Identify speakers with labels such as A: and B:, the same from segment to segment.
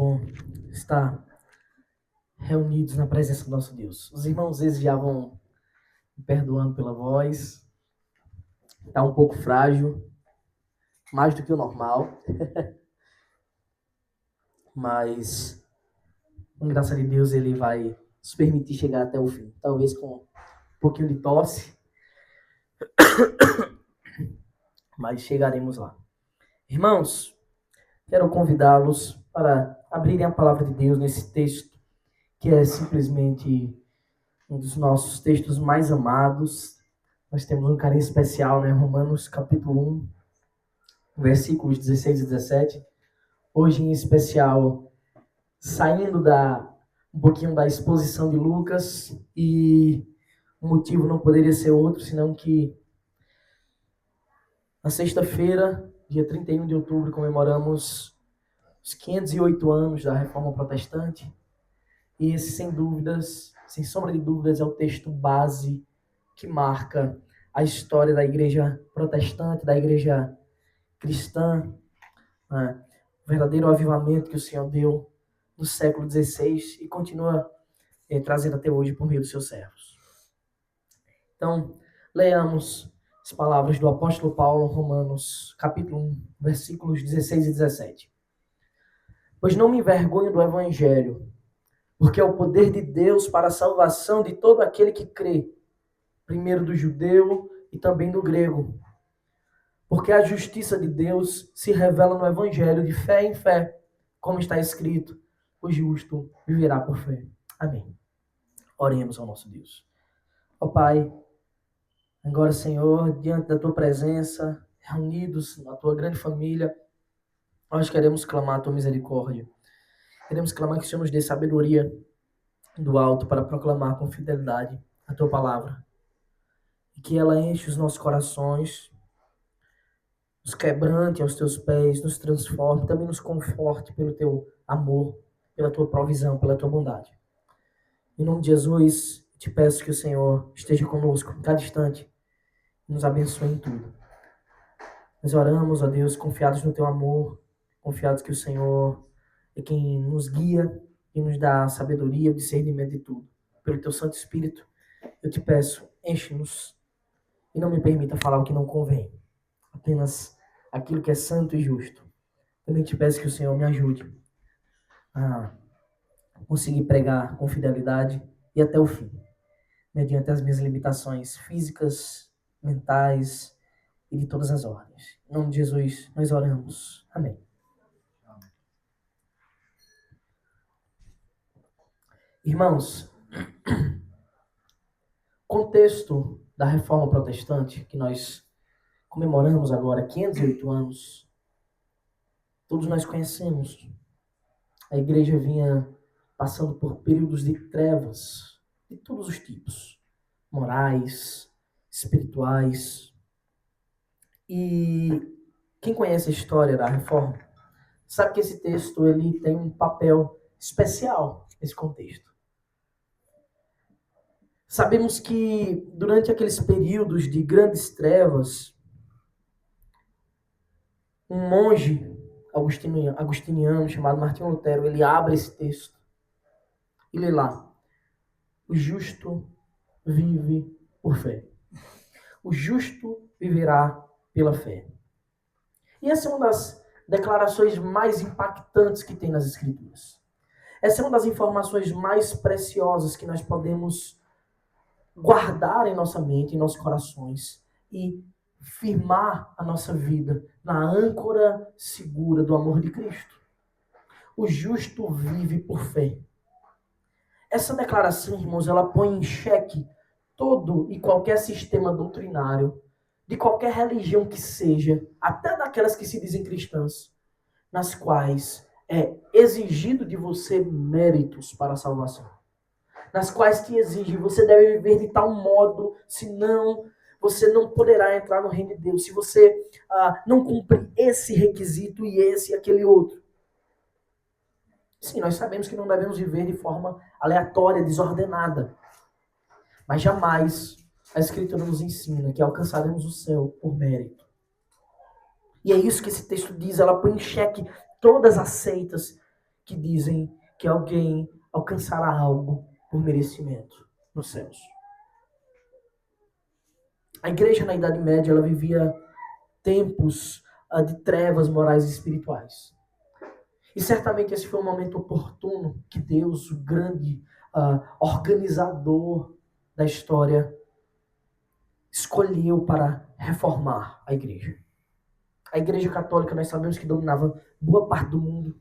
A: bom estar reunidos na presença do nosso Deus. Os irmãos, eles já vão me perdoando pela voz. Está um pouco frágil, mais do que o normal. Mas, com graça de Deus, ele vai nos permitir chegar até o fim. Talvez com um pouquinho de tosse, mas chegaremos lá. Irmãos, quero convidá-los para abrirem a palavra de Deus nesse texto, que é simplesmente um dos nossos textos mais amados. Nós temos um carinho especial, né? Romanos capítulo 1, versículos 16 e 17. Hoje, em especial, saindo um pouquinho da exposição de Lucas, e o motivo não poderia ser outro, senão que na sexta-feira, dia 31 de outubro, comemoramos os 508 anos da Reforma Protestante. E esse, sem dúvidas, sem sombra de dúvidas, é o texto base que marca a história da igreja protestante, da igreja cristã, né? O verdadeiro avivamento que o Senhor deu no século XVI e continua trazendo até hoje por meio dos seus servos. Então, leamos as palavras do apóstolo Paulo, Romanos capítulo 1, versículos 16 e 17. Pois não me envergonho do evangelho, porque é o poder de Deus para a salvação de todo aquele que crê, primeiro do judeu e também do grego. Porque a justiça de Deus se revela no evangelho de fé em fé, como está escrito, o justo viverá por fé. Amém. Oremos ao nosso Deus. Ó Pai, agora, Senhor, diante da Tua presença, reunidos na Tua grande família, nós queremos clamar a Tua misericórdia. Queremos clamar que o Senhor nos dê sabedoria do alto para proclamar com fidelidade a Tua palavra. E que ela enche os nossos corações, nos quebrante aos Teus pés, nos transforme, também nos conforte pelo Teu amor, pela Tua provisão, pela Tua bondade. Em nome de Jesus, te peço que o Senhor esteja conosco em cada instante e nos abençoe em tudo. Nós oramos, ó Deus, confiados no Teu amor, confiados que o Senhor é quem nos guia e nos dá a sabedoria, o discernimento de tudo. Pelo Teu Santo Espírito, eu te peço, enche-nos e não me permita falar o que não convém, apenas aquilo que é santo e justo. Também te peço que o Senhor me ajude a conseguir pregar com fidelidade e até o fim, mediante as minhas limitações físicas, mentais e de todas as ordens. Em nome de Jesus, nós oramos. Amém. Irmãos, contexto da Reforma Protestante, que nós comemoramos agora 508 anos, todos nós conhecemos. A igreja vinha passando por períodos de trevas, de todos os tipos, morais, espirituais. E quem conhece a história da Reforma sabe que esse texto ele tem um papel especial nesse contexto. Sabemos que durante aqueles períodos de grandes trevas, um monge agustiniano chamado Martinho Lutero, ele abre esse texto e lê lá: o justo vive por fé. O justo viverá pela fé. E essa é uma das declarações mais impactantes que tem nas Escrituras. Essa é uma das informações mais preciosas que nós podemos guardar em nossa mente, em nossos corações e firmar a nossa vida na âncora segura do amor de Cristo. O justo vive por fé. Essa declaração, irmãos, ela põe em xeque todo e qualquer sistema doutrinário, de qualquer religião que seja, até daquelas que se dizem cristãs, nas quais é exigido de você méritos para a salvação. Nas quais te exige, você deve viver de tal modo, senão você não poderá entrar no reino de Deus. Se você não cumprir esse requisito e esse e aquele outro. Sim, nós sabemos que não devemos viver de forma aleatória, desordenada. Mas jamais a Escritura nos ensina que alcançaremos o céu por mérito. E é isso que esse texto diz, ela põe em xeque todas as seitas que dizem que alguém alcançará algo por merecimento nos céus. A igreja na Idade Média, ela vivia tempos de trevas morais e espirituais. E certamente esse foi um momento oportuno que Deus, o grande organizador da história, escolheu para reformar a igreja. A igreja católica, nós sabemos que dominava boa parte do mundo.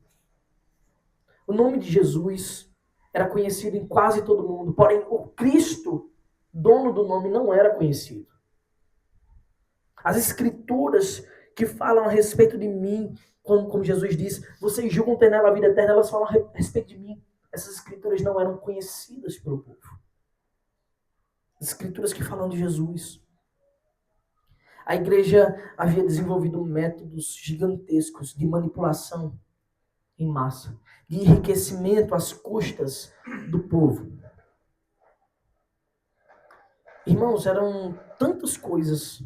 A: O nome de Jesus era conhecido em quase todo mundo, porém o Cristo, dono do nome, não era conhecido. As escrituras que falam a respeito de mim, como Jesus diz, vocês julgam ter nela a vida eterna, elas falam a respeito de mim. Essas escrituras não eram conhecidas pelo povo. As escrituras que falam de Jesus. A igreja havia desenvolvido métodos gigantescos de manipulação em massa, de enriquecimento às custas do povo. Irmãos, eram tantas coisas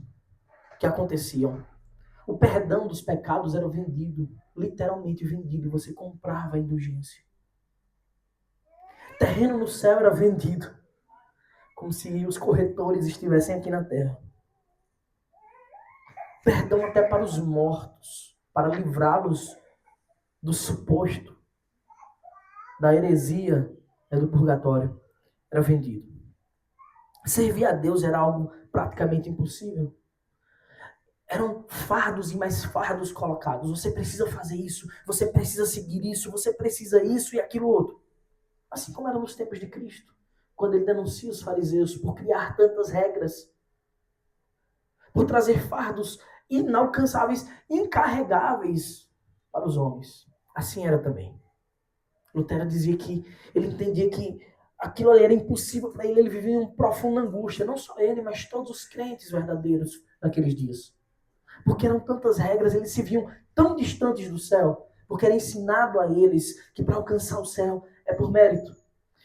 A: que aconteciam. O perdão dos pecados era vendido, literalmente vendido. Você comprava a indulgência. Terreno no céu era vendido, como se os corretores estivessem aqui na terra. Perdão até para os mortos, para livrá-los do suposto, da heresia do purgatório, era vendido. Servir a Deus era algo praticamente impossível. Eram fardos e mais fardos colocados. Você precisa fazer isso, você precisa seguir isso, você precisa isso e aquilo outro. Assim como era nos tempos de Cristo, quando ele denuncia os fariseus por criar tantas regras, por trazer fardos inalcançáveis, incarregáveis para os homens. Assim era também. Lutero dizia que ele entendia que aquilo ali era impossível para ele vivia em uma profunda angústia, não só ele, mas todos os crentes verdadeiros naqueles dias. Porque eram tantas regras, eles se viam tão distantes do céu, porque era ensinado a eles que para alcançar o céu é por mérito.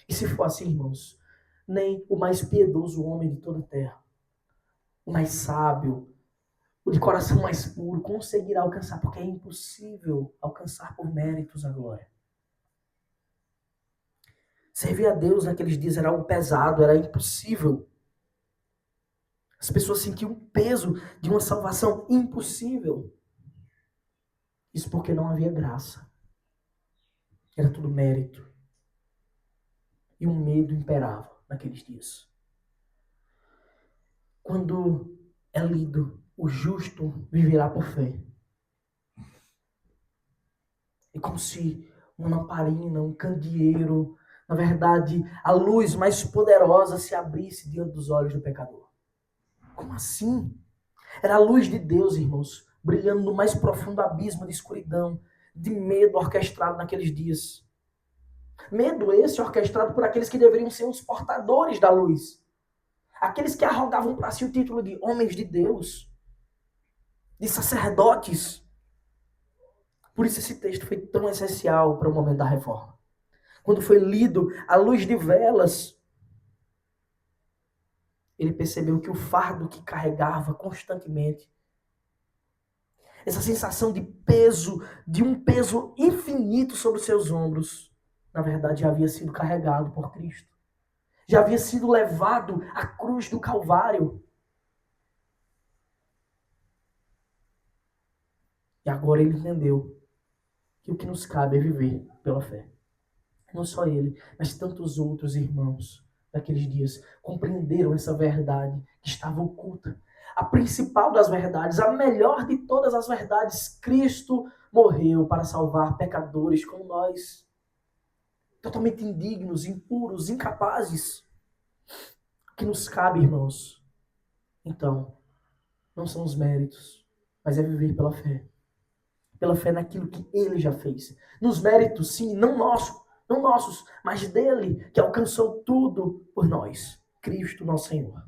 A: E se for assim, irmãos, nem o mais piedoso homem de toda a terra, o mais sábio, o de coração mais puro, conseguirá alcançar, porque é impossível alcançar por méritos a glória. Servir a Deus naqueles dias era algo pesado, era impossível. As pessoas sentiam o peso de uma salvação impossível. Isso porque não havia graça. Era tudo mérito. E um medo imperava naqueles dias. Quando é lido, o justo viverá por fé. É como se uma lamparina, um candeeiro, na verdade, a luz mais poderosa se abrisse diante dos olhos do pecador. Como assim? Era a luz de Deus, irmãos, brilhando no mais profundo abismo de escuridão, de medo orquestrado naqueles dias. Medo esse orquestrado por aqueles que deveriam ser os portadores da luz. Aqueles que arrogavam para si o título de homens de Deus, de sacerdotes. Por isso esse texto foi tão essencial para o momento da reforma. Quando foi lido à luz de velas, ele percebeu que o fardo que carregava constantemente, essa sensação de peso, de um peso infinito sobre os seus ombros, na verdade já havia sido carregado por Cristo. Já havia sido levado à cruz do Calvário. E agora ele entendeu que o que nos cabe é viver pela fé. Não só ele, mas tantos outros irmãos daqueles dias compreenderam essa verdade que estava oculta. A principal das verdades, a melhor de todas as verdades, Cristo morreu para salvar pecadores como nós. Totalmente indignos, impuros, incapazes. O que nos cabe, irmãos, então, não são os méritos, mas é viver pela fé. Pela fé naquilo que ele já fez. Nos méritos, sim, não nossos, mas dele, que alcançou tudo por nós. Cristo, nosso Senhor.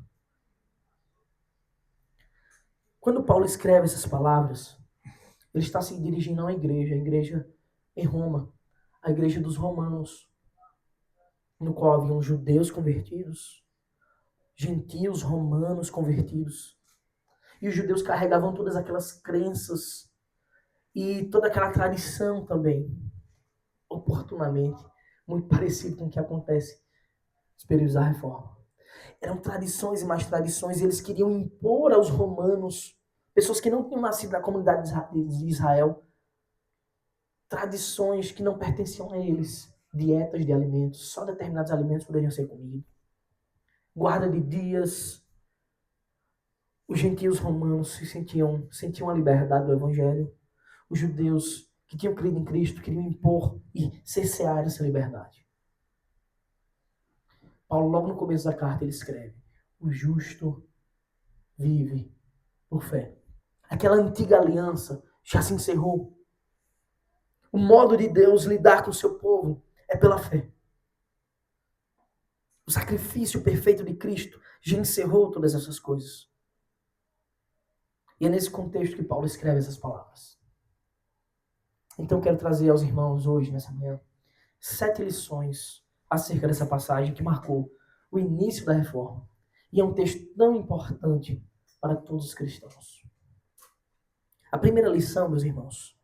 A: Quando Paulo escreve essas palavras, ele está se dirigindo a uma igreja, a igreja em Roma, a igreja dos romanos, no qual haviam judeus convertidos, gentios romanos convertidos. E os judeus carregavam todas aquelas crenças e toda aquela tradição também. oportunamente, muito parecido com o que acontece nos períodos da Reforma. Eram tradições e mais tradições, e eles queriam impor aos romanos, pessoas que não tinham nascido na comunidade de Israel, tradições que não pertenciam a eles, dietas de alimentos, só determinados alimentos poderiam ser comidos, guarda de dias. Os gentios romanos sentiam a liberdade do evangelho. Os judeus que tinham crido em Cristo queriam impor e cercear essa liberdade. Paulo, logo no começo da carta, ele escreve: o justo vive por fé. Aquela antiga aliança já se encerrou. O modo de Deus lidar com o seu povo é pela fé. O sacrifício perfeito de Cristo já encerrou todas essas coisas. E é nesse contexto que Paulo escreve essas palavras. Então, quero trazer aos irmãos hoje, nessa manhã, 7 lições acerca dessa passagem que marcou o início da reforma. E é um texto tão importante para todos os cristãos. A primeira lição, meus irmãos,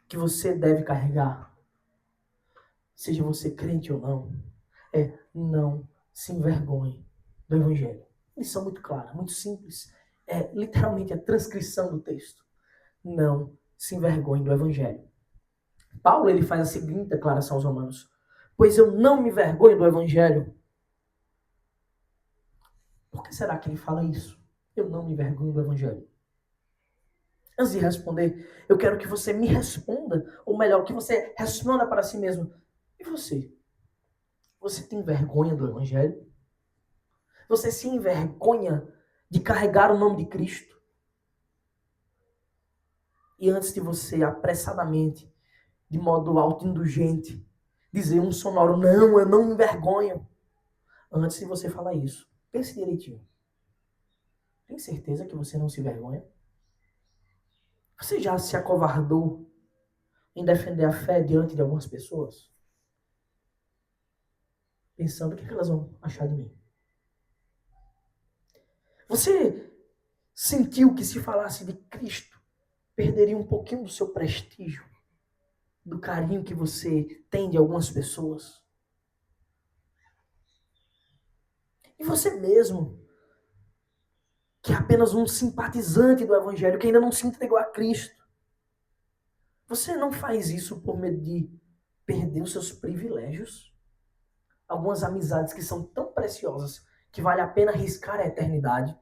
A: que você deve carregar, seja você crente ou não, é não se envergonhe do Evangelho. Lição muito clara, muito simples. É literalmente a transcrição do texto. Não se envergonhe do Evangelho. Paulo, ele faz a seguinte declaração aos romanos: pois eu não me envergonho do Evangelho. Por que será que ele fala isso? Eu não me envergonho do Evangelho. Antes de responder, eu quero que você me responda, ou melhor, que você responda para si mesmo. E você? Você tem vergonha do Evangelho? Você se envergonha de carregar o nome de Cristo? E antes de você apressadamente, de modo autoindulgente, dizer um sonoro: não, eu não me envergonho. Antes de você falar isso, pense direitinho. Tem certeza que você não se envergonha? Você já se acovardou em defender a fé diante de algumas pessoas? Pensando o que elas vão achar de mim. Você sentiu que se falasse de Cristo, perderia um pouquinho do seu prestígio, do carinho que você tem de algumas pessoas? E você mesmo, que é apenas um simpatizante do Evangelho, que ainda não se entregou a Cristo, você não faz isso por medo de perder os seus privilégios? Algumas amizades que são tão preciosas que vale a pena arriscar a eternidade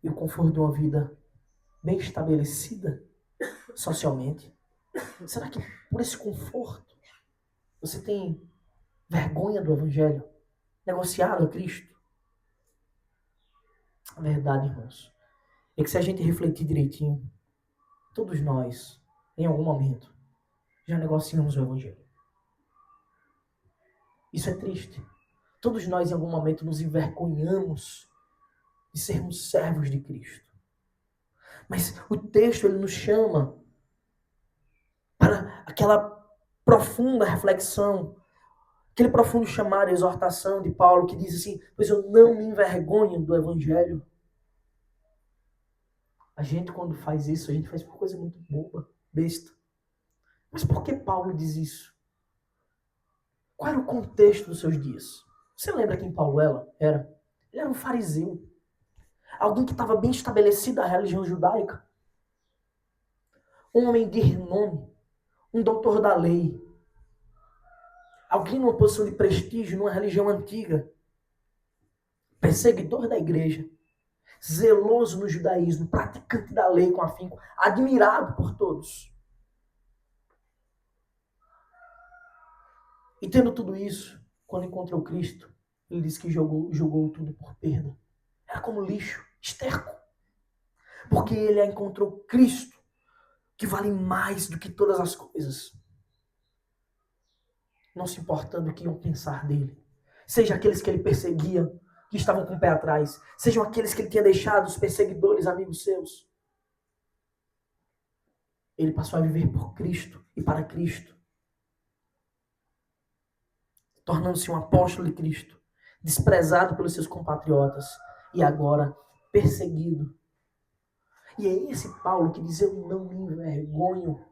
A: e o conforto de uma vida bem estabelecida socialmente. Será que por esse conforto você tem vergonha do Evangelho? Negociado a Cristo? A verdade, irmãos, é que se a gente refletir direitinho, todos nós, em algum momento, já negociamos o Evangelho. Isso é triste. Todos nós, em algum momento, nos envergonhamos de sermos servos de Cristo. Mas o texto, ele nos chama para aquela profunda reflexão, aquele profundo chamado, exortação de Paulo, que diz assim: pois eu não me envergonho do Evangelho. A gente, quando faz isso, a gente faz por coisa muito boba, besta. Mas por que Paulo diz isso? Qual era o contexto dos seus dias? Você lembra quem Paulo era? Ele era um fariseu. Alguém que estava bem estabelecido na religião judaica. Um homem de renome. Um doutor da lei. Alguém numa posição de prestígio numa religião antiga. Perseguidor da igreja. Zeloso no judaísmo. Praticante da lei com afinco. Admirado por todos. E tendo tudo isso, quando encontrou Cristo, ele disse que jogou tudo por perda. Era como lixo, esterco. Porque ele encontrou Cristo, que vale mais do que todas as coisas. Não se importando o que iam pensar dele. Seja aqueles que ele perseguia, que estavam com o pé atrás. Sejam aqueles que ele tinha deixado, os perseguidores, amigos seus. Ele passou a viver por Cristo e para Cristo. Tornando-se um apóstolo de Cristo, desprezado pelos seus compatriotas e agora perseguido. E é esse Paulo que diz: eu não me envergonho.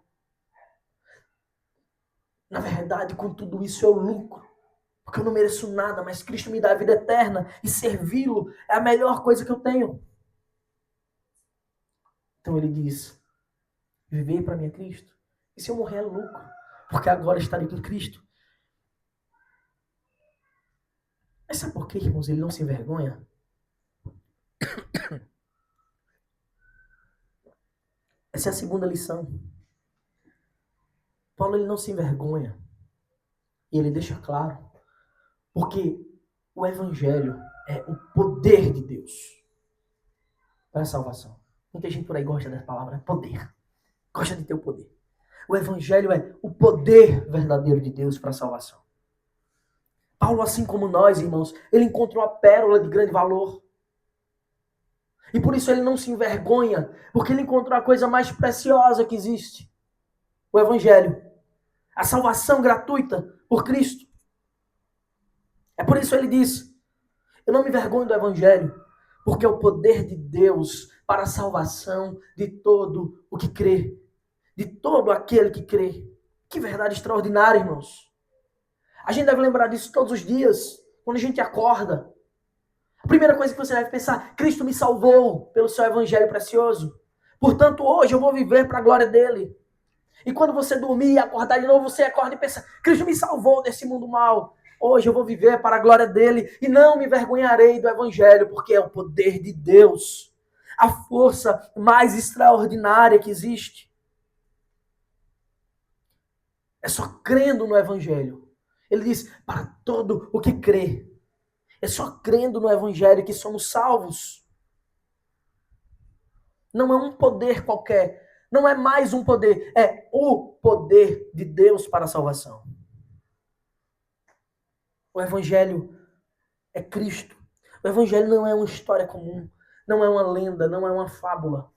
A: Na verdade, com tudo isso eu lucro. Porque eu não mereço nada, mas Cristo me dá a vida eterna e servi-lo é a melhor coisa que eu tenho. Então ele diz, viver para mim é Cristo. E se eu morrer é lucro, porque agora estarei com Cristo. Mas sabe por quê, irmãos? Ele não se envergonha? Essa é a segunda lição. Paulo ele não se envergonha. E ele deixa claro. Porque o evangelho é o poder de Deus para a salvação. Muita gente por aí gosta dessa palavra, poder. Gosta de ter o poder. O evangelho é o poder verdadeiro de Deus para a salvação. Paulo, assim como nós, irmãos, ele encontrou a pérola de grande valor. E por isso ele não se envergonha, porque ele encontrou a coisa mais preciosa que existe. O evangelho. A salvação gratuita por Cristo. É por isso ele diz, eu não me envergonho do evangelho, porque é o poder de Deus para a salvação de todo o que crê. De todo aquele que crê. Que verdade extraordinária, irmãos. A gente deve lembrar disso todos os dias, quando a gente acorda. A primeira coisa que você deve pensar, Cristo me salvou pelo seu evangelho precioso. Portanto, hoje eu vou viver para a glória dele. E quando você dormir e acordar de novo, você acorda e pensa, Cristo me salvou desse mundo mal. Hoje eu vou viver para a glória dele e não me envergonharei do evangelho, porque é o poder de Deus. A força mais extraordinária que existe. É só crendo no evangelho. Ele diz, para todo o que crê. É só crendo no evangelho que somos salvos. Não é um poder qualquer. Não é mais um poder. É o poder de Deus para a salvação. O evangelho é Cristo. O evangelho não é uma história comum. Não é uma lenda. Não é uma fábula.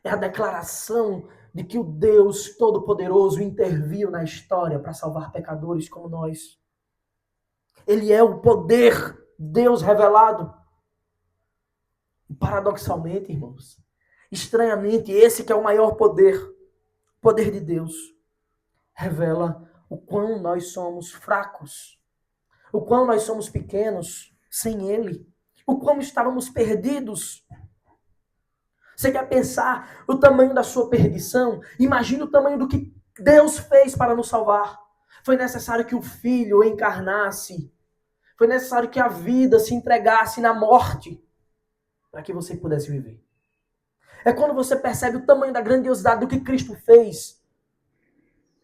A: É a declaração de que o Deus Todo-Poderoso interviu na história para salvar pecadores como nós. Ele é o poder de Deus revelado. E paradoxalmente, irmãos, estranhamente, esse que é o maior poder, o poder de Deus, revela o quão nós somos fracos, o quão nós somos pequenos sem Ele, o quão estávamos perdidos. Você quer pensar o tamanho da sua perdição? Imagina o tamanho do que Deus fez para nos salvar. Foi necessário que o Filho encarnasse. Foi necessário que a vida se entregasse na morte para que você pudesse viver. É quando você percebe o tamanho da grandiosidade do que Cristo fez.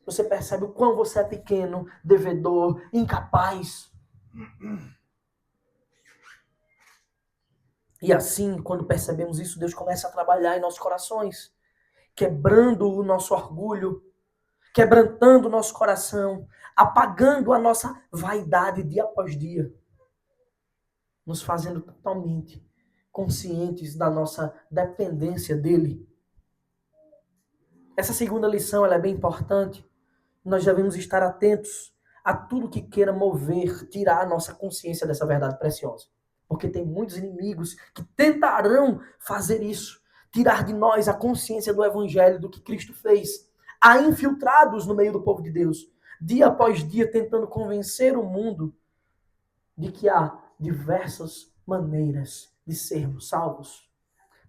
A: Você percebe o quão você é pequeno, devedor, incapaz. E assim, quando percebemos isso, Deus começa a trabalhar em nossos corações, quebrando o nosso orgulho, quebrantando o nosso coração, apagando a nossa vaidade dia após dia, nos fazendo totalmente conscientes da nossa dependência dele. Essa segunda lição ela é bem importante. Nós devemos estar atentos a tudo que queira mover, tirar a nossa consciência dessa verdade preciosa. Porque tem muitos inimigos que tentarão fazer isso, tirar de nós a consciência do evangelho, do que Cristo fez. Há infiltrados no meio do povo de Deus, dia após dia, tentando convencer o mundo de que há diversas maneiras de sermos salvos.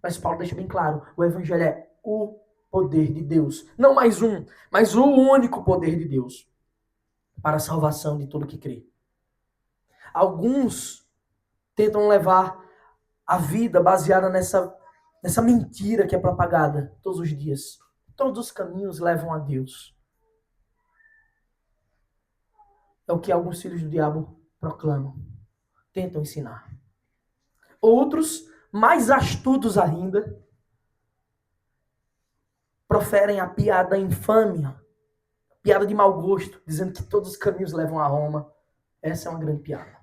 A: Mas Paulo deixa bem claro, o evangelho é o poder de Deus. Não mais um, mas o único poder de Deus para a salvação de todo que crê. Alguns tentam levar a vida baseada nessa mentira que é propagada todos os dias. Todos os caminhos levam a Deus. É o que alguns filhos do diabo proclamam, tentam ensinar. Outros, mais astutos ainda, proferem a piada infame, piada de mau gosto, dizendo que todos os caminhos levam a Roma. Essa é uma grande piada.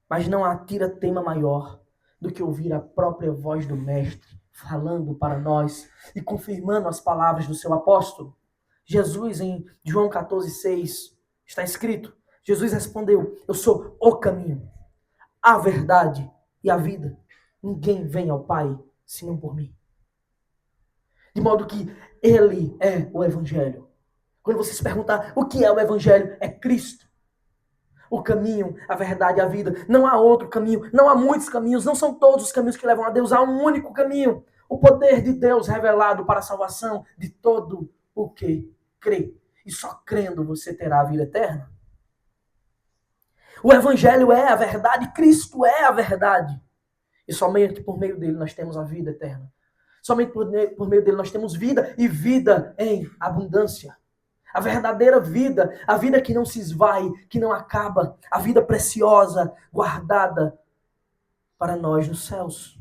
A: Mas não há tira-tema maior do que ouvir a própria voz do Mestre falando para nós e confirmando as palavras do seu apóstolo. Jesus, em João 14,6, está escrito, Jesus respondeu, eu sou o caminho, a verdade e a vida. Ninguém vem ao Pai senão por mim. De modo que Ele é o Evangelho. Quando você se perguntar o que é o Evangelho, é Cristo. O caminho, a verdade e a vida. Não há outro caminho, não há muitos caminhos, não são todos os caminhos que levam a Deus, há um único caminho. O poder de Deus revelado para a salvação de todo o que crê. E só crendo você terá a vida eterna. O Evangelho é a verdade, Cristo é a verdade. E somente por meio dele nós temos a vida eterna. Somente por meio dele nós temos vida e vida em abundância. A verdadeira vida, a vida que não se esvai, que não acaba, a vida preciosa, guardada para nós nos céus.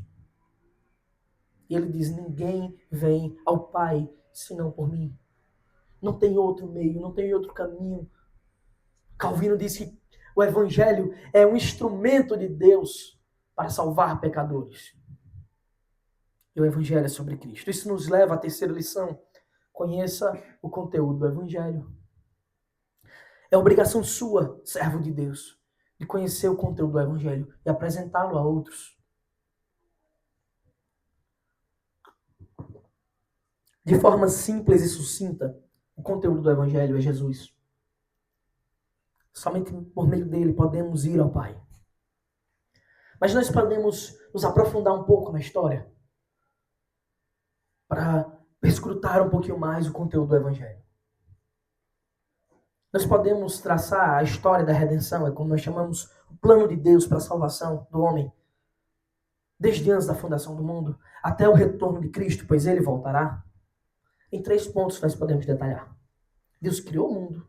A: E ele diz, ninguém vem ao Pai senão por mim. Não tem outro meio, não tem outro caminho. Calvino disse que o Evangelho é um instrumento de Deus para salvar pecadores. E o Evangelho é sobre Cristo. Isso nos leva à terceira lição. Conheça o conteúdo do Evangelho. É obrigação sua, servo de Deus, de conhecer o conteúdo do Evangelho e apresentá-lo a outros. De forma simples e sucinta, o conteúdo do Evangelho é Jesus. Somente por meio dele podemos ir ao Pai. Mas nós podemos nos aprofundar um pouco na história para perscrutar um pouquinho mais o conteúdo do Evangelho. Nós podemos traçar a história da redenção, é como nós chamamos o plano de Deus para a salvação do homem, desde antes da fundação do mundo, até o retorno de Cristo, pois ele voltará. Em 3 pontos nós podemos detalhar. Deus criou o mundo,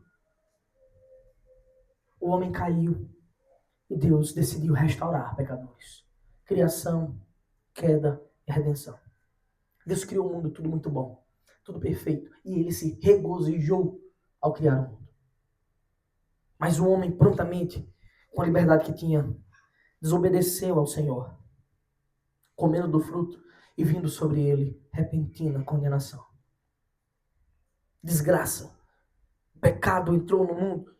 A: o homem caiu e Deus decidiu restaurar pecadores. Criação, queda e redenção. Deus criou o mundo tudo muito bom, tudo perfeito, e ele se regozijou ao criar o mundo. Mas o homem prontamente, com a liberdade que tinha, desobedeceu ao Senhor, comendo do fruto e vindo sobre ele repentina condenação. Desgraça. O pecado entrou no mundo.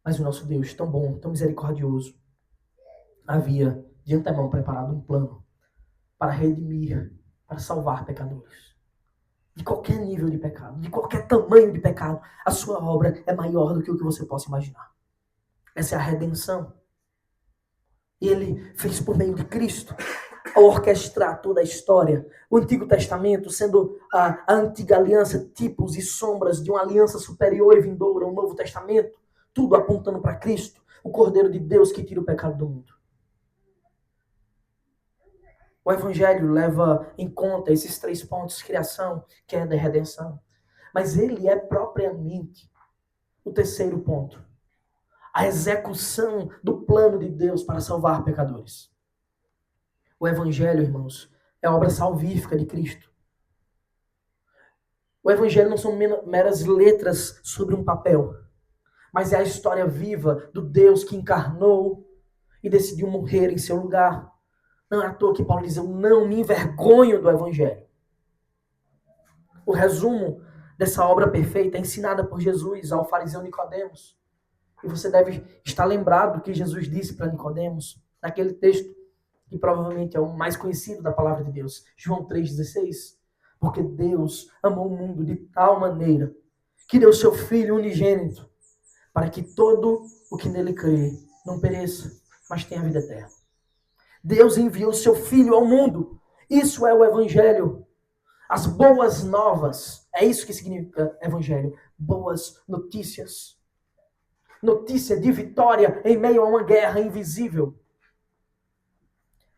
A: Mas o nosso Deus, tão bom, tão misericordioso, havia de antemão preparado um plano para redimir, para salvar pecadores. De qualquer nível de pecado, de qualquer tamanho de pecado, a sua obra é maior do que o que você possa imaginar. Essa é a redenção. E ele fez por meio de Cristo, ao orquestrar toda a história. O Antigo Testamento sendo a antiga aliança, tipos e sombras de uma aliança superior e vindoura, o Novo Testamento, tudo apontando para Cristo, o Cordeiro de Deus que tira o pecado do mundo. O Evangelho leva em conta esses 3 pontos, criação, queda e redenção. Mas ele é propriamente o terceiro ponto. A execução do plano de Deus para salvar pecadores. O Evangelho, irmãos, é a obra salvífica de Cristo. O Evangelho não são meras letras sobre um papel, mas é a história viva do Deus que encarnou e decidiu morrer em seu lugar. Não é à toa que Paulo diz, eu não me envergonho do Evangelho. O resumo dessa obra perfeita é ensinada por Jesus ao fariseu Nicodemos. E você deve estar lembrado do que Jesus disse para Nicodemos, naquele texto que provavelmente é o mais conhecido da palavra de Deus, João 3,16. Porque Deus amou o mundo de tal maneira que deu seu Filho unigênito para que todo o que nele crê não pereça, mas tenha vida eterna. Deus enviou seu Filho ao mundo. Isso é o Evangelho. As boas novas. É isso que significa Evangelho. Boas notícias. Notícia de vitória em meio a uma guerra invisível.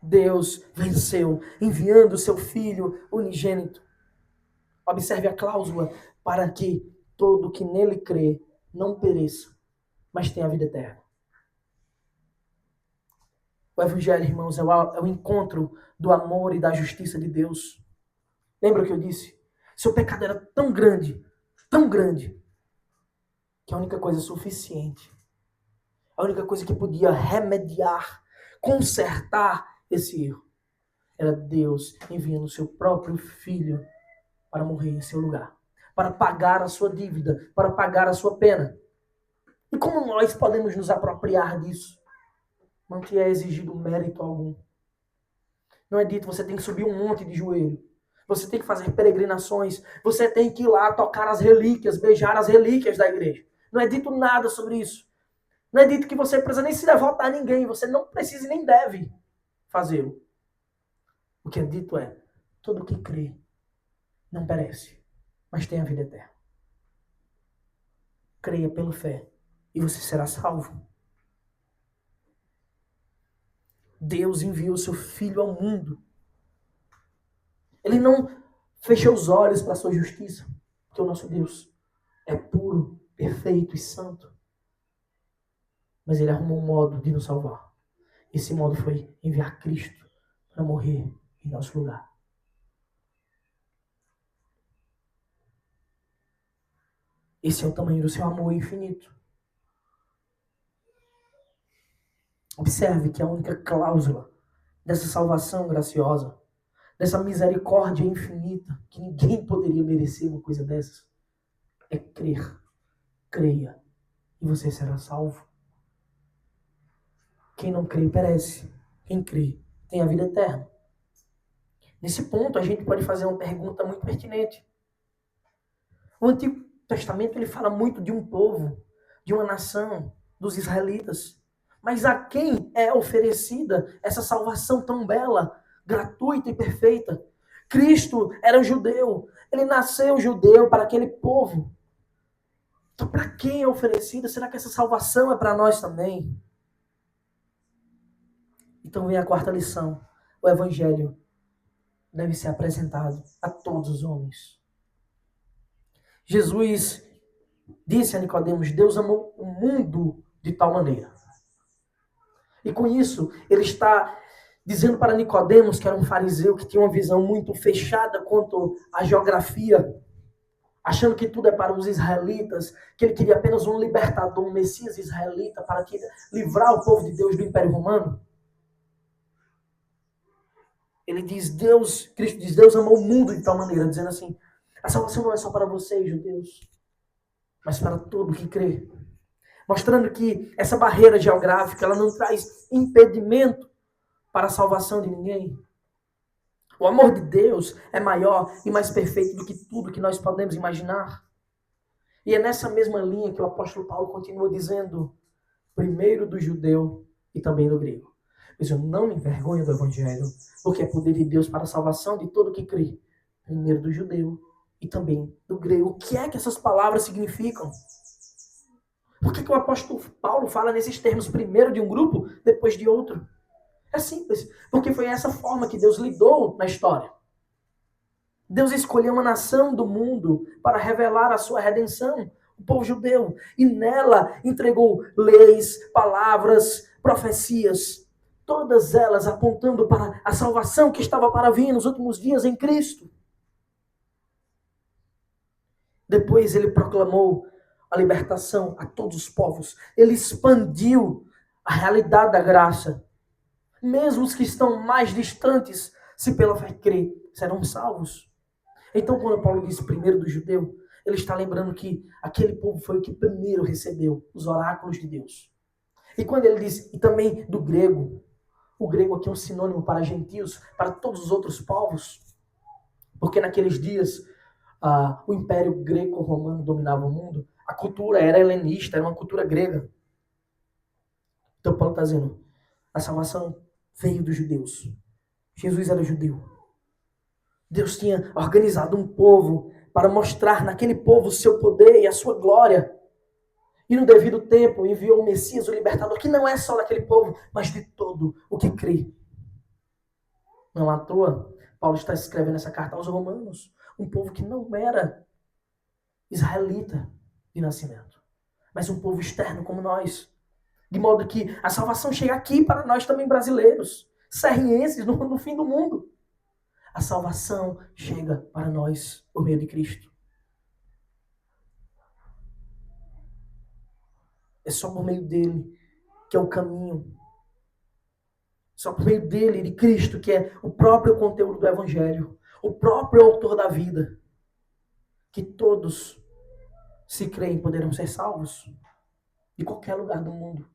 A: Deus venceu, enviando seu Filho unigênito. Observe a cláusula, para que todo que nele crê não pereça, mas tenha a vida eterna. O Evangelho, irmãos, é o encontro do amor e da justiça de Deus. Lembra o que eu disse? Seu pecado era tão grande, que a única coisa suficiente, a única coisa que podia remediar, consertar esse erro, era Deus enviando o seu próprio Filho para morrer em seu lugar, para pagar a sua dívida, para pagar a sua pena. E como nós podemos nos apropriar disso? Não te é exigido mérito algum. Não é dito você tem que subir um monte de joelho. Você tem que fazer peregrinações. Você tem que ir lá tocar as relíquias, beijar as relíquias da igreja. Não é dito nada sobre isso. Não é dito que você precisa nem se devotar a ninguém. Você não precisa e nem deve fazê-lo. O que é dito é, todo que crê não perece, mas tem a vida eterna. Creia pela fé e você será salvo. Deus enviou o seu Filho ao mundo. Ele não fechou os olhos para a sua justiça, porque o nosso Deus é puro, perfeito e santo. Mas ele arrumou um modo de nos salvar. Esse modo foi enviar Cristo para morrer em nosso lugar. Esse é o tamanho do seu amor infinito. Observe que a única cláusula dessa salvação graciosa, dessa misericórdia infinita, que ninguém poderia merecer uma coisa dessas, é crer. Creia e você será salvo. Quem não crê perece. Quem crê tem a vida eterna. Nesse ponto, a gente pode fazer uma pergunta muito pertinente. O Antigo Testamento ele fala muito de um povo, de uma nação, dos israelitas. Mas a quem é oferecida essa salvação tão bela, gratuita e perfeita? Cristo era judeu. Ele nasceu judeu para aquele povo. Então, para quem é oferecida? Será que essa salvação é para nós também? Então vem a quarta lição. O Evangelho deve ser apresentado a todos os homens. Jesus disse a Nicodemos, Deus amou o mundo de tal maneira. E com isso, ele está dizendo para Nicodemos, que era um fariseu que tinha uma visão muito fechada quanto à geografia, achando que tudo é para os israelitas, que ele queria apenas um libertador, um Messias israelita, para que livrar o povo de Deus do Império Romano. Ele diz, Cristo diz, Deus amou o mundo de tal maneira, dizendo assim, a salvação não é só para vocês, judeus, mas para todo que crê. Mostrando que essa barreira geográfica, ela não traz impedimento para a salvação de ninguém. O amor de Deus é maior e mais perfeito do que tudo que nós podemos imaginar. E é nessa mesma linha que o apóstolo Paulo continua dizendo, primeiro do judeu e também do grego. Mas eu não me envergonho do evangelho, porque é poder de Deus para a salvação de todo que crê. Primeiro do judeu e também do grego. O que é que essas palavras significam? Por que o apóstolo Paulo fala nesses termos, primeiro de um grupo, depois de outro? É simples, porque foi essa forma que Deus lidou na história. Deus escolheu uma nação do mundo para revelar a sua redenção, o povo judeu, e nela entregou leis, palavras, profecias, todas elas apontando para a salvação que estava para vir nos últimos dias em Cristo. Depois ele proclamou a libertação a todos os povos. Ele expandiu a realidade da graça. Mesmo os que estão mais distantes, se pela fé crer, serão salvos. Então, quando Paulo diz primeiro do judeu, ele está lembrando que aquele povo foi o que primeiro recebeu os oráculos de Deus. E quando ele diz, e também do grego, o grego aqui é um sinônimo para gentios, para todos os outros povos, porque naqueles dias o Império Greco-Romano dominava o mundo, a cultura era helenista, era uma cultura grega. Então Paulo está dizendo, a salvação veio dos judeus. Jesus era judeu. Deus tinha organizado um povo para mostrar naquele povo o seu poder e a sua glória. E no devido tempo enviou o Messias, o libertador, que não é só daquele povo, mas de todo o que crê. Não à toa, Paulo está escrevendo essa carta aos romanos, um povo que não era israelita de nascimento, mas um povo externo como nós. De modo que a salvação chega aqui para nós também brasileiros, serrienses, no fim do mundo. A salvação chega para nós por meio de Cristo. É só por meio dele que é o caminho. Só por meio dele, de Cristo, que é o próprio conteúdo do Evangelho, o próprio autor da vida, que todos, se creem, poderão ser salvos de qualquer lugar do mundo.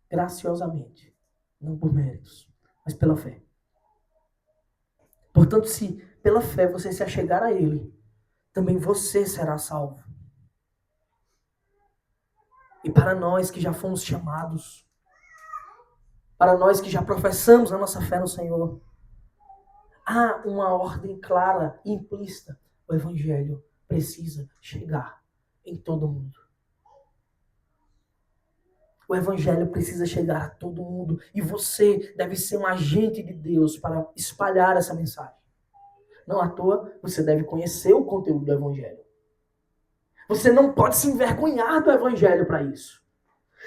A: Graciosamente. Não por méritos, mas pela fé. Portanto, se pela fé você se achegar a Ele, também você será salvo. E para nós que já fomos chamados, para nós que já professamos a nossa fé no Senhor, há uma ordem clara e implícita. O Evangelho precisa chegar em todo mundo. O Evangelho precisa chegar a todo mundo. E você deve ser um agente de Deus para espalhar essa mensagem. Não à toa, você deve conhecer o conteúdo do Evangelho. Você não pode se envergonhar do Evangelho para isso.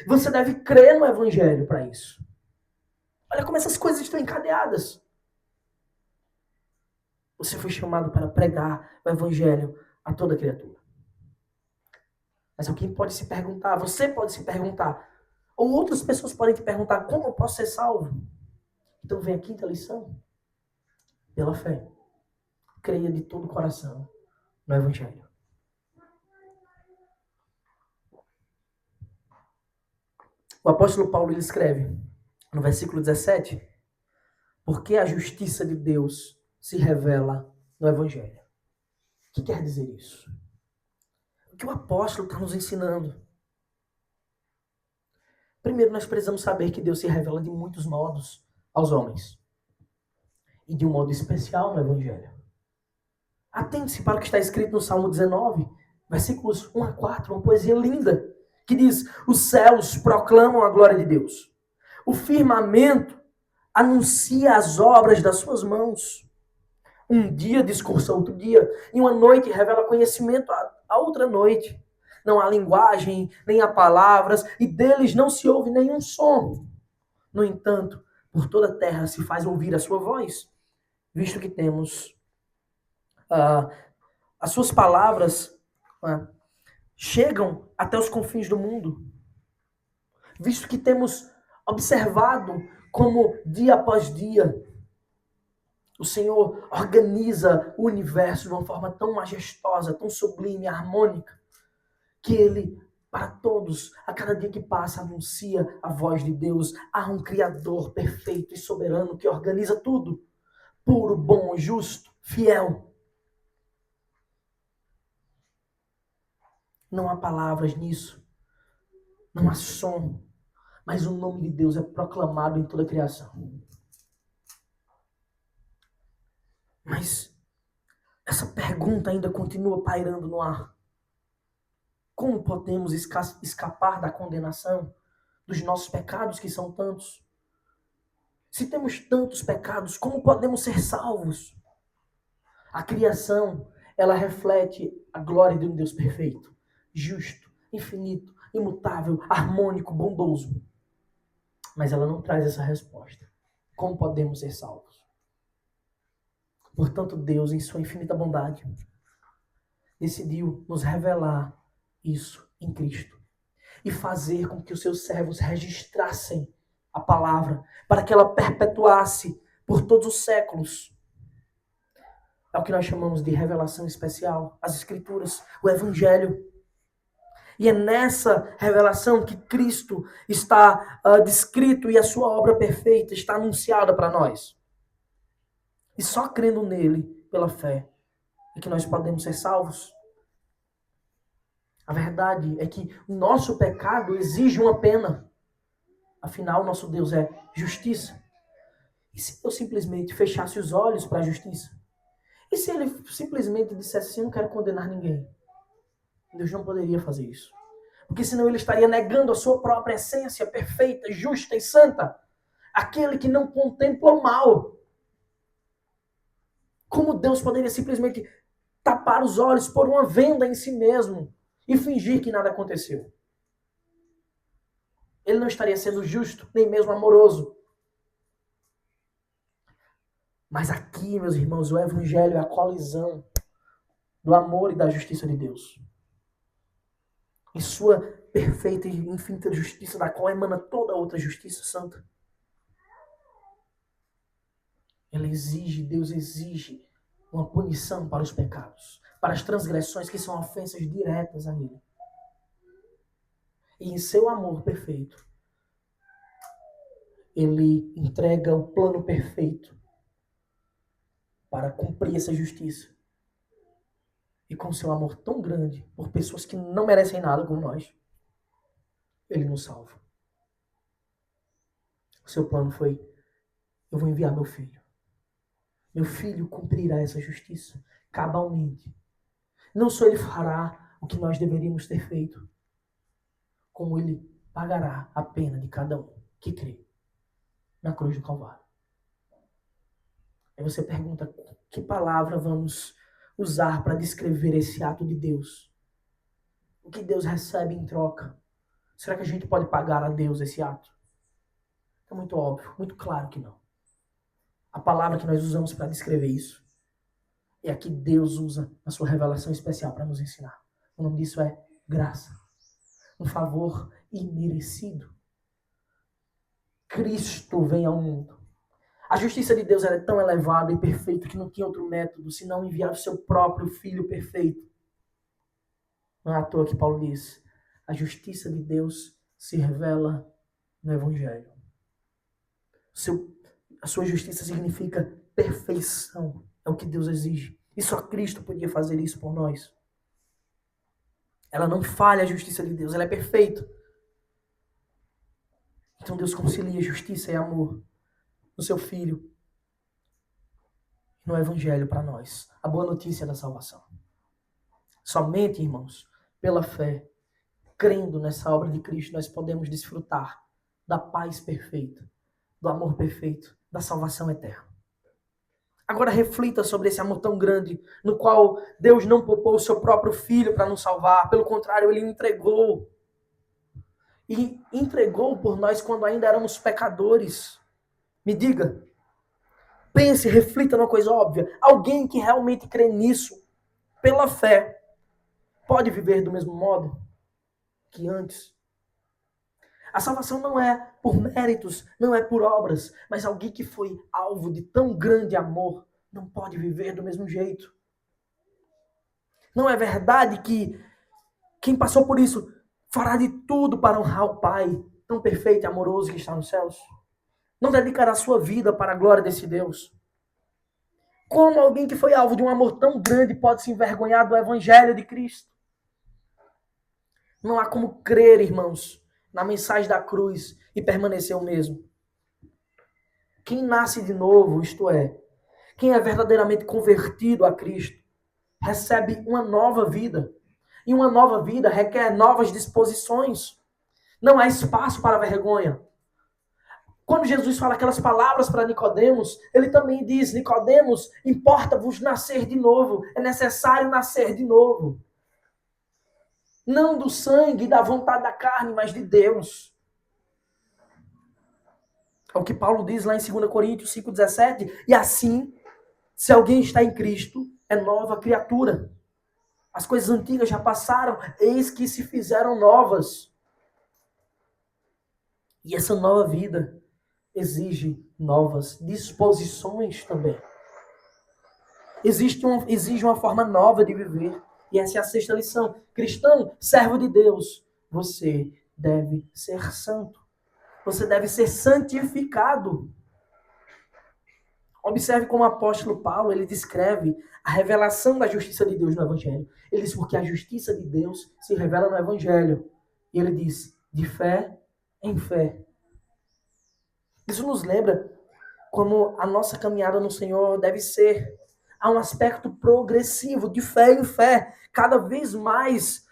A: Você deve crer no Evangelho para isso. Olha como essas coisas estão encadeadas. Você foi chamado para pregar o Evangelho a toda criatura. Mas alguém pode se perguntar, você pode se perguntar, ou outras pessoas podem te perguntar, como eu posso ser salvo? Então vem a quinta lição. Pela fé. Creia de todo o coração no Evangelho. O apóstolo Paulo ele escreve no versículo 17, porque a justiça de Deus se revela no Evangelho. O que quer dizer isso? O que o apóstolo está nos ensinando? Primeiro, nós precisamos saber que Deus se revela de muitos modos aos homens. E de um modo especial no Evangelho. Atente-se para o que está escrito no Salmo 19, versículos 1 a 4, uma poesia linda, que diz: os céus proclamam a glória de Deus. O firmamento anuncia as obras das suas mãos. Um dia discursa outro dia, e uma noite revela conhecimento a outra noite. Não há linguagem, nem há palavras, e deles não se ouve nenhum som. No entanto, por toda a terra se faz ouvir a sua voz, visto que temos as suas palavras chegam até os confins do mundo, visto que temos observado como dia após dia o Senhor organiza o universo de uma forma tão majestosa, tão sublime, harmônica, que Ele, para todos, a cada dia que passa, anuncia a voz de Deus. Há um Criador perfeito e soberano que organiza tudo, puro, bom, justo, fiel. Não há palavras nisso, não há som, mas o nome de Deus é proclamado em toda a criação. Mas essa pergunta ainda continua pairando no ar. Como podemos escapar da condenação dos nossos pecados, que são tantos? Se temos tantos pecados, como podemos ser salvos? A criação, ela reflete a glória de um Deus perfeito, justo, infinito, imutável, harmônico, bondoso. Mas ela não traz essa resposta. Como podemos ser salvos? Portanto, Deus, em sua infinita bondade, decidiu nos revelar isso em Cristo e fazer com que os seus servos registrassem a palavra para que ela perpetuasse por todos os séculos. É o que nós chamamos de revelação especial, as Escrituras, o Evangelho. E é nessa revelação que Cristo está descrito e a sua obra perfeita está anunciada para nós. E só crendo nele, pela fé, é que nós podemos ser salvos. A verdade é que o nosso pecado exige uma pena. Afinal, nosso Deus é justiça. E se eu simplesmente fechasse os olhos para a justiça? E se ele simplesmente dissesse assim, eu não quero condenar ninguém? Deus não poderia fazer isso. Porque senão ele estaria negando a sua própria essência perfeita, justa e santa. Aquele que não contempla o mal. Como Deus poderia simplesmente tapar os olhos, pôr uma venda em si mesmo e fingir que nada aconteceu? Ele não estaria sendo justo, nem mesmo amoroso. Mas aqui, meus irmãos, o Evangelho é a colisão do amor e da justiça de Deus. Em sua perfeita e infinita justiça, da qual emana toda outra justiça santa. Deus exige uma punição para os pecados, para as transgressões que são ofensas diretas a Ele. E em seu amor perfeito, Ele entrega o plano perfeito para cumprir essa justiça. E com seu amor tão grande por pessoas que não merecem nada como nós, ele nos salva. O seu plano foi: eu vou enviar meu filho. Meu filho cumprirá essa justiça cabalmente. Não só ele fará o que nós deveríamos ter feito, como ele pagará a pena de cada um que crê na cruz do Calvário. Aí você pergunta, que palavra vamos usar para descrever esse ato de Deus? O que Deus recebe em troca? Será que a gente pode pagar a Deus esse ato? É muito óbvio, muito claro que não. A palavra que nós usamos para descrever isso é a que Deus usa na sua revelação especial para nos ensinar. O nome disso é graça. Um favor imerecido. Cristo vem ao mundo. A justiça de Deus é tão elevada e perfeita que não tinha outro método senão enviar o seu próprio Filho perfeito. Não é à toa que Paulo diz: a justiça de Deus se revela no Evangelho. A sua justiça significa perfeição. É o que Deus exige. E só Cristo podia fazer isso por nós. Ela não falha, a justiça de Deus. Ela é perfeita. Então Deus concilia justiça e amor no seu Filho, no Evangelho para nós. A boa notícia da salvação. Somente, irmãos, pela fé, crendo nessa obra de Cristo, nós podemos desfrutar da paz perfeita, do amor perfeito, da salvação eterna. Agora reflita sobre esse amor tão grande, no qual Deus não poupou o seu próprio Filho para nos salvar. Pelo contrário, Ele entregou. E entregou por nós quando ainda éramos pecadores. Me diga, pense, reflita numa coisa óbvia. Alguém que realmente crê nisso, pela fé, pode viver do mesmo modo que antes? A salvação não é por méritos, não é por obras, mas alguém que foi alvo de tão grande amor não pode viver do mesmo jeito. Não é verdade que quem passou por isso fará de tudo para honrar o Pai tão perfeito e amoroso que está nos céus? Não dedicará sua vida para a glória desse Deus? Como alguém que foi alvo de um amor tão grande pode se envergonhar do Evangelho de Cristo? Não há como crer, irmãos, na mensagem da cruz e permanecer o mesmo. Quem nasce de novo, isto é, quem é verdadeiramente convertido a Cristo, recebe uma nova vida. E uma nova vida requer novas disposições. Não há espaço para vergonha. Quando Jesus fala aquelas palavras para Nicodemos, ele também diz: Nicodemos, importa-vos nascer de novo. É necessário nascer de novo. Não do sangue e da vontade da carne, mas de Deus. É o que Paulo diz lá em 2 Coríntios 5,17. E assim, se alguém está em Cristo, é nova criatura. As coisas antigas já passaram, eis que se fizeram novas. E essa nova vida exige novas disposições também. Exige uma forma nova de viver. E essa é a sexta lição. Cristão, servo de Deus, você deve ser santo. Você deve ser santificado. Observe como o apóstolo Paulo, ele descreve a revelação da justiça de Deus no Evangelho. Ele diz, porque a justiça de Deus se revela no Evangelho. E ele diz, de fé em fé. Isso nos lembra como a nossa caminhada no Senhor deve ser. Há um aspecto progressivo, de fé em fé, cada vez mais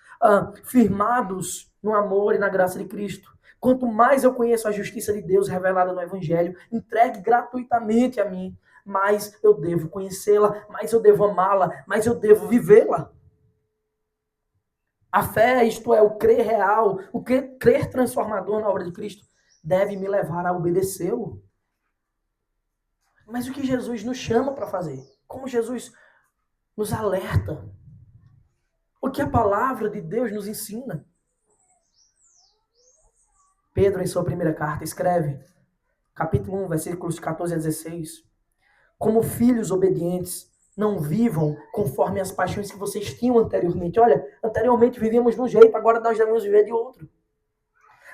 A: firmados no amor e na graça de Cristo. Quanto mais eu conheço a justiça de Deus revelada no Evangelho, entregue gratuitamente a mim, mais eu devo conhecê-la, mais eu devo amá-la, mais eu devo vivê-la. A fé, isto é, o crer real, o crer transformador na obra de Cristo, deve me levar a obedecê-lo. Mas o que Jesus nos chama para fazer? Como Jesus nos alerta? O que a palavra de Deus nos ensina? Pedro, em sua primeira carta, escreve, capítulo 1, versículos 14 a 16. Como filhos obedientes, não vivam conforme as paixões que vocês tinham anteriormente. Olha, anteriormente vivíamos de um jeito, agora nós devemos viver de outro.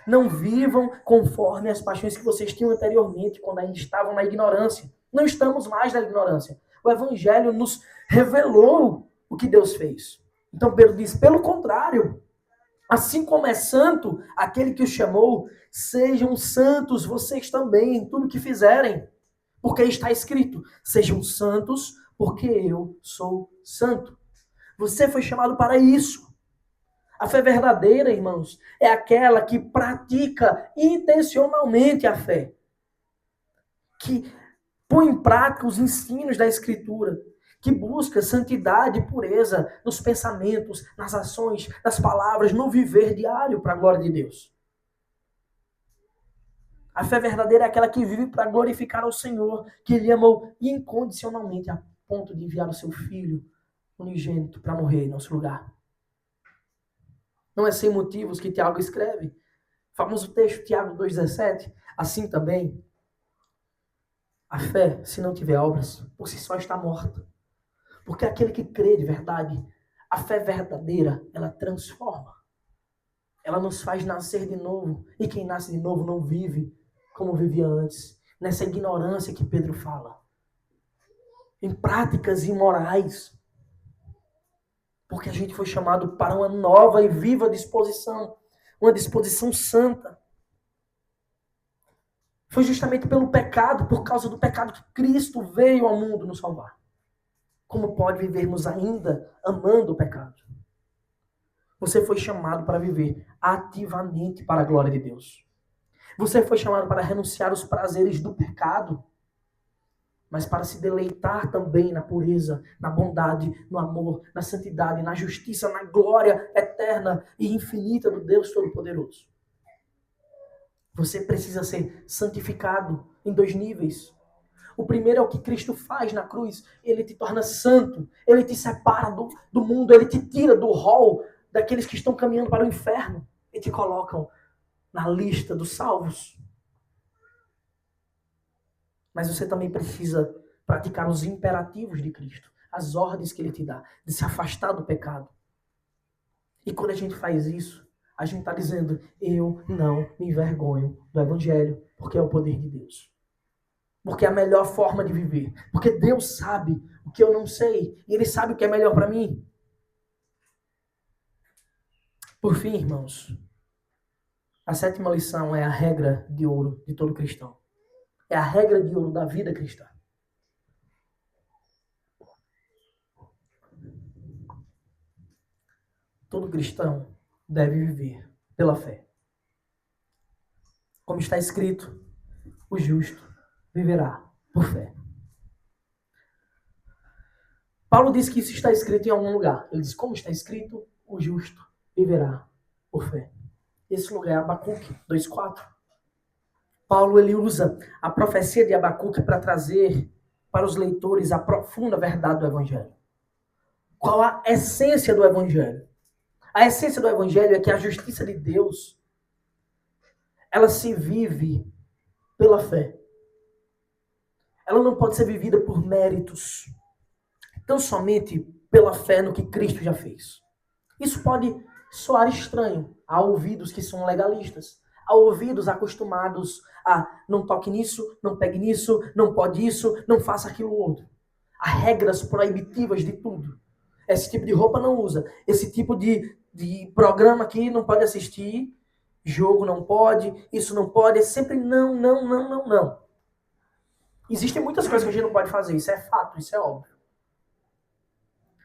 A: Não vivam conforme as paixões que vocês tinham anteriormente, quando ainda estavam na ignorância. Não estamos mais na ignorância. O Evangelho nos revelou o que Deus fez. Então Pedro diz, pelo contrário, assim como é santo aquele que os chamou, sejam santos vocês também em tudo que fizerem. Porque está escrito, sejam santos porque eu sou santo. Você foi chamado para isso. A fé verdadeira, irmãos, é aquela que pratica intencionalmente a fé. Que põe em prática os ensinos da Escritura. Que busca santidade e pureza nos pensamentos, nas ações, nas palavras, no viver diário para a glória de Deus. A fé verdadeira é aquela que vive para glorificar ao Senhor, que Ele amou incondicionalmente a ponto de enviar o seu Filho unigênito para morrer em nosso lugar. Não é sem motivos que Tiago escreve. O famoso texto, Tiago 2,17. Assim também, a fé, se não tiver obras, por si só está morta. Porque aquele que crê de verdade, a fé verdadeira, ela transforma. Ela nos faz nascer de novo. E quem nasce de novo não vive como vivia antes. Nessa ignorância que Pedro fala. Em práticas imorais. Porque a gente foi chamado para uma nova e viva disposição. Uma disposição santa. Foi justamente pelo pecado, por causa do pecado, que Cristo veio ao mundo nos salvar. Como pode vivermos ainda amando o pecado? Você foi chamado para viver ativamente para a glória de Deus. Você foi chamado para renunciar aos prazeres do pecado, mas para se deleitar também na pureza, na bondade, no amor, na santidade, na justiça, na glória eterna e infinita do Deus Todo-Poderoso. Você precisa ser santificado em 2 níveis. O primeiro é o que Cristo faz na cruz. Ele te torna santo. Ele te separa do mundo. Ele te tira do rol daqueles que estão caminhando para o inferno. E te colocam na lista dos salvos. Mas você também precisa praticar os imperativos de Cristo. As ordens que Ele te dá. De se afastar do pecado. E quando a gente faz isso, a gente está dizendo, eu não me envergonho do Evangelho, porque é o poder de Deus. Porque é a melhor forma de viver. Porque Deus sabe o que eu não sei. E Ele sabe o que é melhor para mim. Por fim, irmãos, a 7ª lição é a regra de ouro de todo cristão. É a regra de ouro da vida cristã. Todo cristão deve viver pela fé. Como está escrito, o justo viverá por fé. Paulo diz que isso está escrito em algum lugar. Ele diz, como está escrito, o justo viverá por fé. Esse lugar é Abacuque 2,4. Paulo ele usa a profecia de Abacuque para trazer para os leitores a profunda verdade do Evangelho. Qual a essência do Evangelho? A essência do Evangelho é que a justiça de Deus ela se vive pela fé. Ela não pode ser vivida por méritos. Tão somente pela fé no que Cristo já fez. Isso pode soar estranho a ouvidos que são legalistas, a ouvidos acostumados a não toque nisso, não pegue nisso, não pode isso, não faça aquilo outro. Há regras proibitivas de tudo. Esse tipo de roupa não usa. Esse tipo de programa aqui não pode assistir. Jogo não pode, isso não pode. É sempre não, não, não, não, não. Existem muitas coisas que a gente não pode fazer. Isso é fato, isso é óbvio.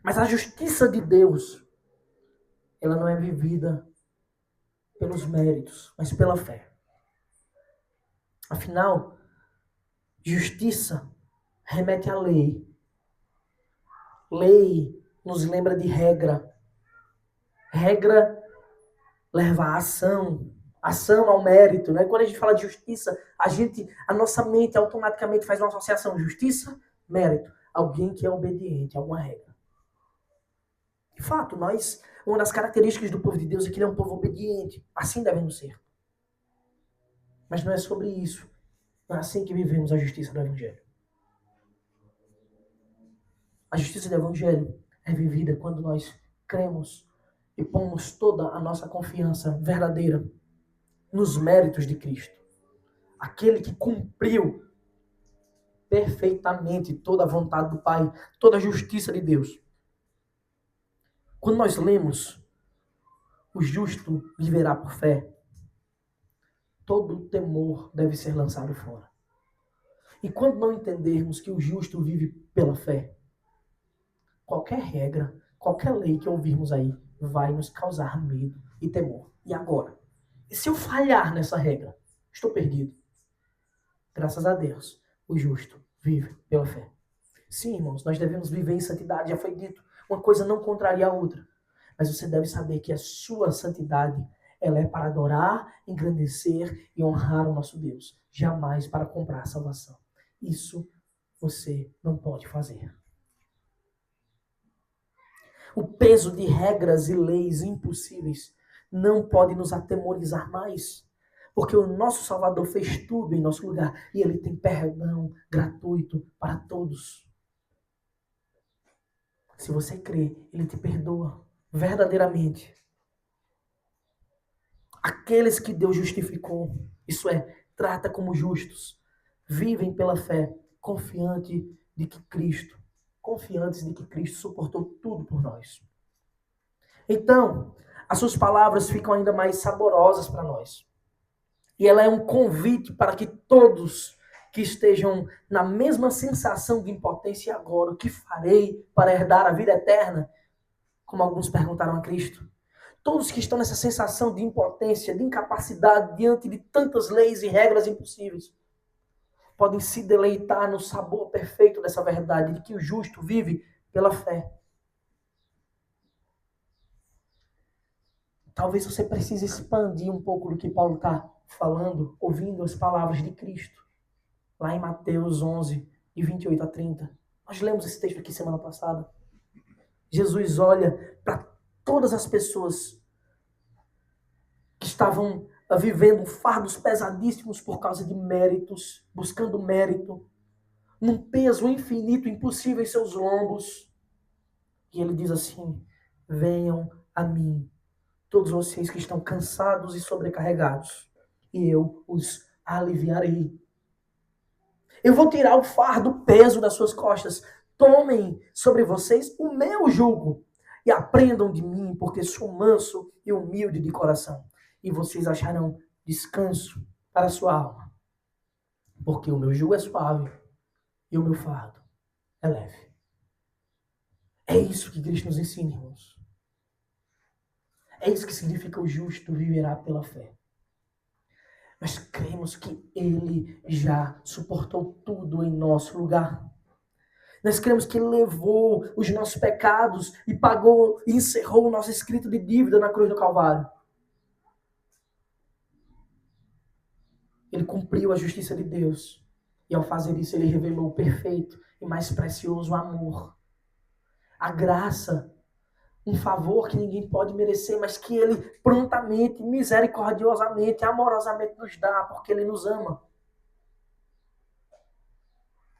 A: Mas a justiça de Deus, ela não é vivida pelos méritos, mas pela fé. Afinal, justiça remete à lei. Lei nos lembra de regra. Regra leva à ação. Ação ao mérito. Né? Quando a gente fala de justiça, a nossa mente automaticamente faz uma associação. Justiça, mérito. Alguém que é obediente a alguma regra. De fato, uma das características do povo de Deus é que ele é um povo obediente. Assim devemos ser. Mas não é sobre isso. Não é assim que vivemos a justiça do Evangelho. A justiça do Evangelho é vivida quando nós cremos e pomos toda a nossa confiança verdadeira nos méritos de Cristo. Aquele que cumpriu perfeitamente toda a vontade do Pai, toda a justiça de Deus. Quando nós lemos, o justo viverá por fé, todo temor deve ser lançado fora. E quando não entendermos que o justo vive pela fé, qualquer regra, qualquer lei que ouvirmos aí vai nos causar medo e temor. E agora? E se eu falhar nessa regra? Estou perdido. Graças a Deus, o justo vive pela fé. Sim, irmãos, nós devemos viver em santidade, já foi dito. Uma coisa não contraria a outra. Mas você deve saber que a sua santidade, ela é para adorar, engrandecer e honrar o nosso Deus. Jamais para comprar a salvação. Isso você não pode fazer. O peso de regras e leis impossíveis não pode nos atemorizar mais. Porque o nosso Salvador fez tudo em nosso lugar. E Ele tem perdão gratuito para todos. Se você crê, Ele te perdoa verdadeiramente. Aqueles que Deus justificou, isso é, trata como justos, vivem pela fé, confiantes de que Cristo suportou tudo por nós. Então, as suas palavras ficam ainda mais saborosas para nós. E ela é um convite para que todos que estejam na mesma sensação de impotência agora, o que farei para herdar a vida eterna? Como alguns perguntaram a Cristo. Todos que estão nessa sensação de impotência, de incapacidade diante de tantas leis e regras impossíveis, podem se deleitar no sabor perfeito dessa verdade, de que o justo vive pela fé. Talvez você precise expandir um pouco do que Paulo está falando, ouvindo as palavras de Cristo. Lá em Mateus 11, de 28 a 30. Nós lemos esse texto aqui semana passada. Jesus olha para todas as pessoas que estavam vivendo fardos pesadíssimos por causa de méritos, buscando mérito, num peso infinito, impossível em seus lombos. E ele diz assim: venham a mim, todos vocês que estão cansados e sobrecarregados, e eu os aliviarei. Eu vou tirar o fardo, o peso das suas costas. Tomem sobre vocês o meu jugo e aprendam de mim, porque sou manso e humilde de coração. E vocês acharão descanso para a sua alma. Porque o meu jugo é suave e o meu fardo é leve. É isso que Cristo nos ensina, irmãos. É isso que significa o justo viverá pela fé. Nós cremos que Ele já suportou tudo em nosso lugar. Nós cremos que Ele levou os nossos pecados e pagou e encerrou o nosso escrito de dívida na cruz do Calvário. Ele cumpriu a justiça de Deus. E ao fazer isso, Ele revelou o perfeito e mais precioso amor. A graça, um favor que ninguém pode merecer, mas que Ele prontamente, misericordiosamente, amorosamente nos dá, porque Ele nos ama.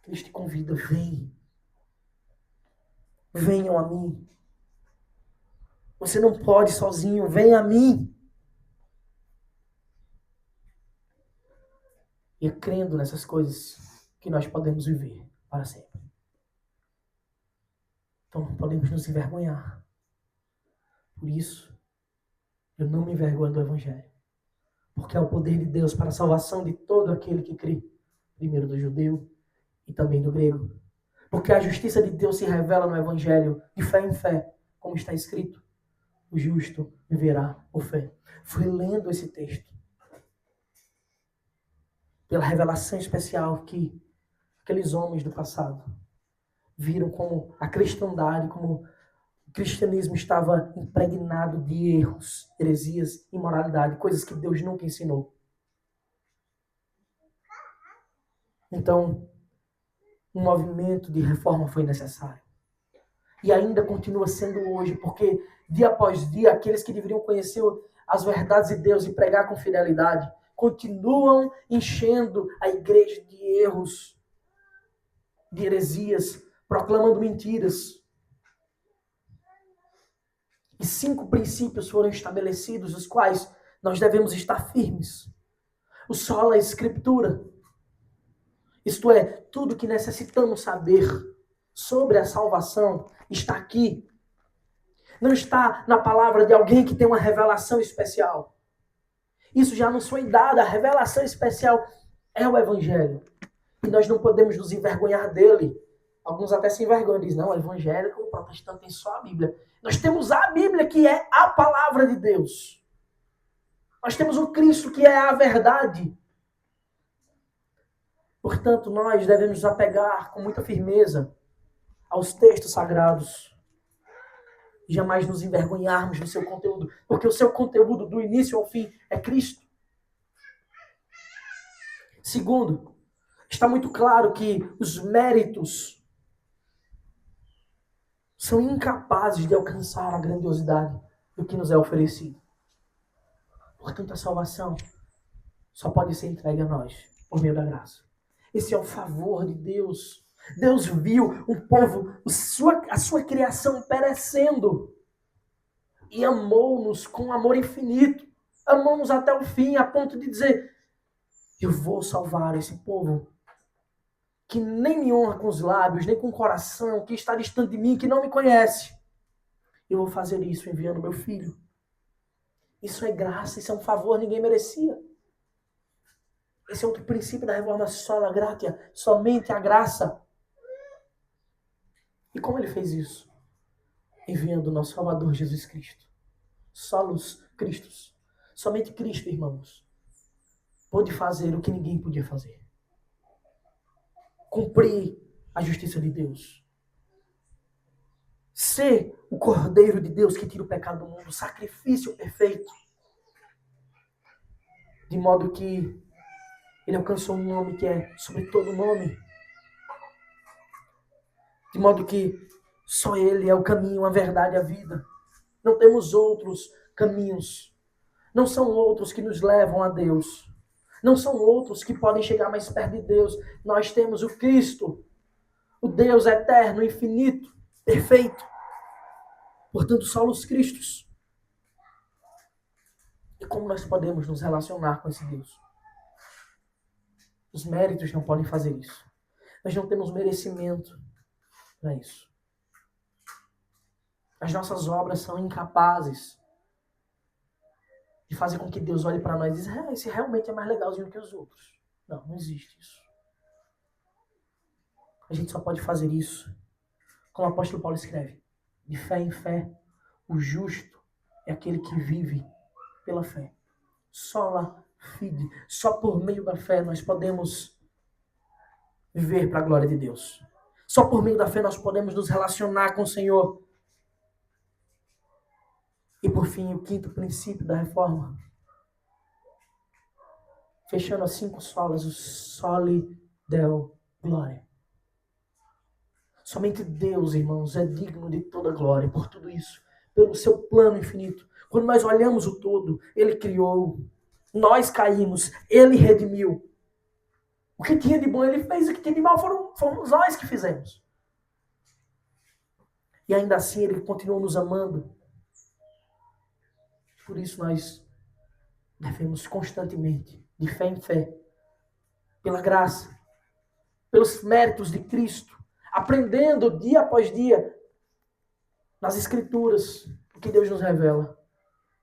A: Cristo te convida, vem. Venham a mim. Você não pode sozinho, venha a mim. E é crendo nessas coisas que nós podemos viver para sempre. Então não podemos nos envergonhar. Por isso, eu não me envergonho do Evangelho. Porque é o poder de Deus para a salvação de todo aquele que crê. Primeiro do judeu e também do grego. Porque a justiça de Deus se revela no Evangelho de fé em fé, como está escrito. O justo viverá por fé. Fui lendo esse texto pela revelação especial que aqueles homens do passado viram como a cristandade, como o cristianismo estava impregnado de erros, heresias, imoralidade, coisas que Deus nunca ensinou. Então, um movimento de reforma foi necessário. E ainda continua sendo hoje, porque dia após dia, aqueles que deveriam conhecer as verdades de Deus e pregar com fidelidade, continuam enchendo a igreja de erros, de heresias, proclamando mentiras. E 5 princípios foram estabelecidos, os quais nós devemos estar firmes. O sola Escritura. Isto é, tudo que necessitamos saber sobre a salvação está aqui. Não está na palavra de alguém que tem uma revelação especial. Isso já nos foi dado. A revelação especial é o Evangelho. E nós não podemos nos envergonhar dele. Alguns até se envergonham e dizem, não, o evangélico, o protestante tem só a Bíblia. Nós temos a Bíblia, que é a palavra de Deus. Nós temos o Cristo, que é a verdade. Portanto, nós devemos nos apegar com muita firmeza aos textos sagrados. E jamais nos envergonharmos do seu conteúdo. Porque o seu conteúdo, do início ao fim, é Cristo. Segundo, está muito claro que os méritos são incapazes de alcançar a grandiosidade do que nos é oferecido. Portanto, a salvação só pode ser entregue a nós por meio da graça. Esse é o favor de Deus. Deus viu um povo, a sua criação perecendo e amou-nos com um amor infinito. Amou-nos até o fim, a ponto de dizer, eu vou salvar esse povo que nem me honra com os lábios, nem com o coração, que está distante de mim, que não me conhece. Eu vou fazer isso enviando meu filho. Isso é graça, isso é um favor, ninguém merecia. Esse é outro princípio da reforma sola gratia, somente a graça. E como ele fez isso? Enviando o nosso Salvador Jesus Cristo. Solos Cristos. Somente Cristo, irmãos, pôde fazer o que ninguém podia fazer. Cumprir a justiça de Deus. Ser o Cordeiro de Deus que tira o pecado do mundo, o sacrifício perfeito. De modo que ele alcançou um nome que é sobre todo nome. De modo que só ele é o caminho, a verdade e a vida. Não temos outros caminhos. Não são outros que nos levam a Deus. Não são outros que podem chegar mais perto de Deus. Nós temos o Cristo, o Deus eterno, infinito, perfeito. Portanto, só os Cristos. E como nós podemos nos relacionar com esse Deus? Os méritos não podem fazer isso. Nós não temos merecimento para isso. As nossas obras são incapazes de fazer com que Deus olhe para nós e diga, esse realmente é mais legalzinho que os outros. Não, não existe isso. A gente só pode fazer isso, como o apóstolo Paulo escreve, de fé em fé, o justo é aquele que vive pela fé. Sola fide, só por meio da fé nós podemos viver para a glória de Deus. Só por meio da fé nós podemos nos relacionar com o Senhor. E por fim, o quinto princípio da reforma. Fechando as 5 solas, o soli deo glória. Somente Deus, irmãos, é digno de toda glória por tudo isso, pelo seu plano infinito. Quando nós olhamos o todo, ele criou, nós caímos, ele redimiu. O que tinha de bom ele fez, o que tinha de mal fomos nós que fizemos. E ainda assim ele continuou nos amando. Por isso nós devemos constantemente, de fé em fé, pela graça, pelos méritos de Cristo, aprendendo dia após dia nas Escrituras o que Deus nos revela.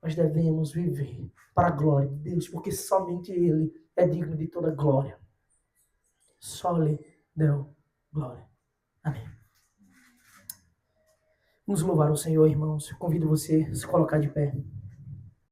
A: Nós devemos viver para a glória de Deus, porque somente Ele é digno de toda glória. Soli deo glória. Amém. Vamos louvar o Senhor, irmãos. Eu convido você a se colocar de pé.